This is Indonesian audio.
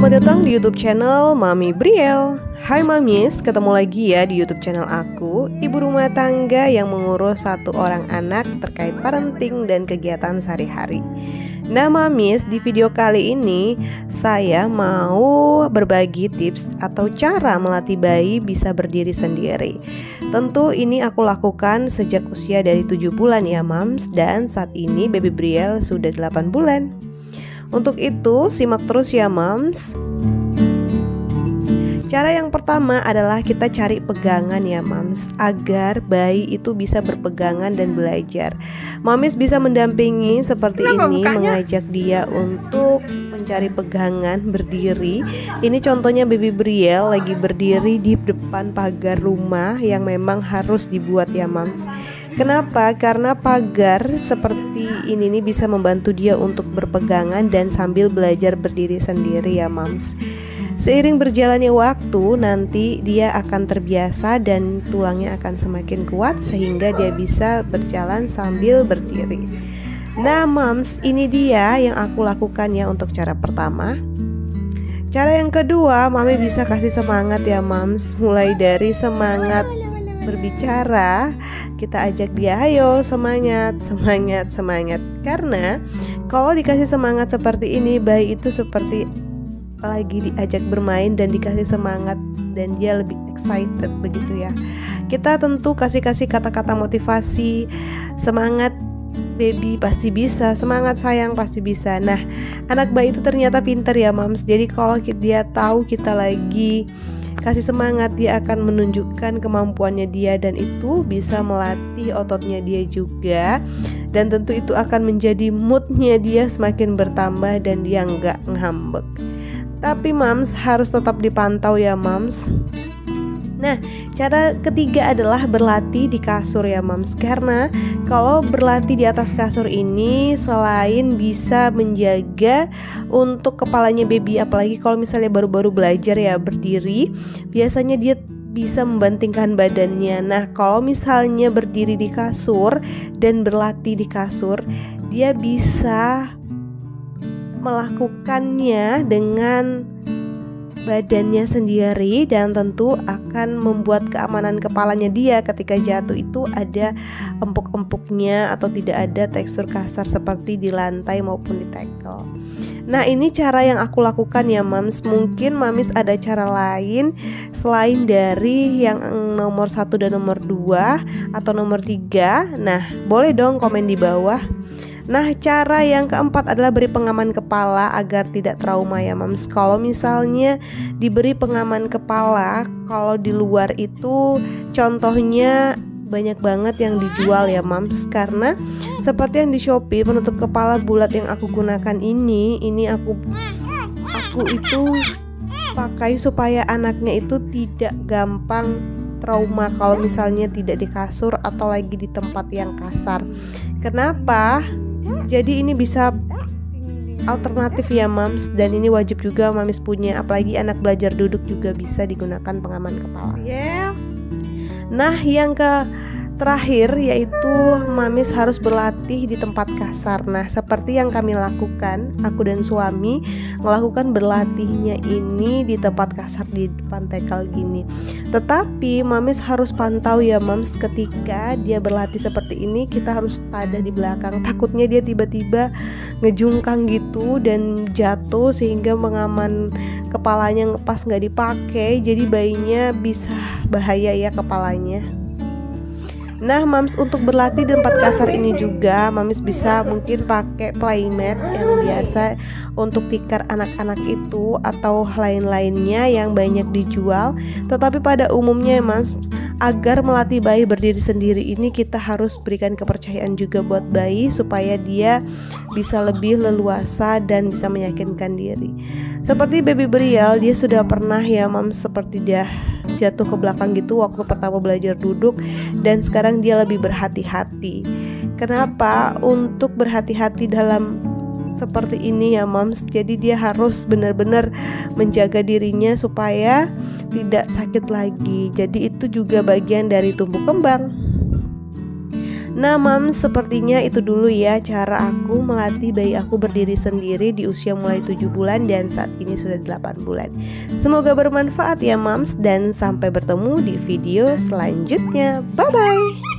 Selamat datang di YouTube channel Mami Briel. Hai Mamis, ketemu lagi ya di YouTube channel aku, ibu rumah tangga yang mengurus satu orang anak terkait parenting dan kegiatan sehari-hari. Nah Mamis, di video kali ini saya mau berbagi tips atau cara melatih bayi bisa berdiri sendiri. Tentu ini aku lakukan sejak usia dari 7 bulan ya Mams, dan saat ini baby Briel sudah 8 bulan. Untuk itu, simak terus ya Mams. Cara yang pertama adalah kita cari pegangan ya Mams, agar bayi itu bisa berpegangan dan belajar. Mamis bisa mendampingi seperti ini, mengajak dia untuk mencari pegangan berdiri. Ini contohnya baby Briel lagi berdiri di depan pagar rumah yang memang harus dibuat ya Mams. Kenapa? Karena pagar seperti ini nih bisa membantu dia untuk berpegangan dan sambil belajar berdiri sendiri ya Mams. Seiring berjalannya waktu, nanti dia akan terbiasa dan tulangnya akan semakin kuat sehingga dia bisa berjalan sambil berdiri. Nah Mams, ini dia yang aku lakukan ya untuk cara pertama. Cara yang kedua, Mami bisa kasih semangat ya Mams. Mulai dari semangat berbicara, kita ajak dia, ayo semangat, semangat, semangat. Karena kalau dikasih semangat seperti ini, bayi itu seperti lagi diajak bermain dan dikasih semangat dan dia lebih excited begitu ya. Kita tentu kasih kata-kata motivasi, semangat baby pasti bisa, semangat sayang pasti bisa. Nah, anak bayi itu ternyata pintar ya Mams. Jadi kalau dia tahu kita lagi kasih semangat, dia akan menunjukkan kemampuannya dia dan itu bisa melatih ototnya dia juga. Dan tentu itu akan menjadi moodnya dia semakin bertambah dan dia nggak ngambek. Tapi Mams harus tetap dipantau ya Mams. Nah, cara ketiga adalah berlatih di kasur ya Mams. Karena kalau berlatih di atas kasur ini selain bisa menjaga untuk kepalanya baby, apalagi kalau misalnya baru-baru belajar ya berdiri, biasanya dia bisa membantingkan badannya. Nah, kalau misalnya berdiri di kasur dan berlatih di kasur, dia bisa melakukannya dengan badannya sendiri dan tentu akan membuat keamanan kepalanya dia ketika jatuh itu ada empuk-empuknya atau tidak ada tekstur kasar seperti di lantai maupun di tackle. Nah, ini cara yang aku lakukan ya Mams. Mungkin Mamis ada cara lain selain dari yang nomor 1 dan nomor 2 atau nomor 3. Nah, boleh dong komen di bawah. Nah, cara yang keempat adalah beri pengaman kepala agar tidak trauma ya Mams. Kalau misalnya diberi pengaman kepala, kalau di luar itu contohnya banyak banget yang dijual ya Mams. Karena seperti yang di Shopee, penutup kepala bulat yang aku gunakan ini aku itu pakai supaya anaknya itu tidak gampang trauma kalau misalnya tidak di kasur atau lagi di tempat yang kasar. Kenapa? Jadi ini bisa alternatif ya Mams, dan ini wajib juga Mamis punya, apalagi anak belajar duduk juga bisa digunakan pengaman kepala. Nah, yang terakhir yaitu Mamis harus berlatih di tempat kasar. Nah, seperti yang kami lakukan, aku dan suami melakukan berlatihnya ini di tempat kasar di depan tackle gini. Tetapi Mamis harus pantau ya Mams, ketika dia berlatih seperti ini kita harus tada di belakang. Takutnya dia tiba-tiba ngejungkang gitu dan jatuh sehingga pengaman kepalanya pas nggak dipakai, jadi bayinya bisa bahaya ya kepalanya. Nah Mams, untuk berlatih di tempat kasar ini juga Mamis bisa mungkin pakai playmat yang biasa untuk tikar anak-anak itu atau lain-lainnya yang banyak dijual. Tetapi pada umumnya Mams, agar melatih bayi berdiri sendiri ini kita harus berikan kepercayaan juga buat bayi supaya dia bisa lebih leluasa dan bisa meyakinkan diri. Seperti baby Briel, dia sudah pernah ya Mams seperti dia jatuh ke belakang gitu waktu pertama belajar duduk, dan sekarang dia lebih berhati-hati. Kenapa? Untuk berhati-hati dalam seperti ini ya Mams. Jadi dia harus benar-benar menjaga dirinya supaya tidak sakit lagi. Jadi itu juga bagian dari tumbuh kembang. Nah Mams, sepertinya itu dulu ya cara aku melatih bayi aku berdiri sendiri di usia mulai 7 bulan dan saat ini sudah 8 bulan. Semoga bermanfaat ya Mams, dan sampai bertemu di video selanjutnya. Bye bye.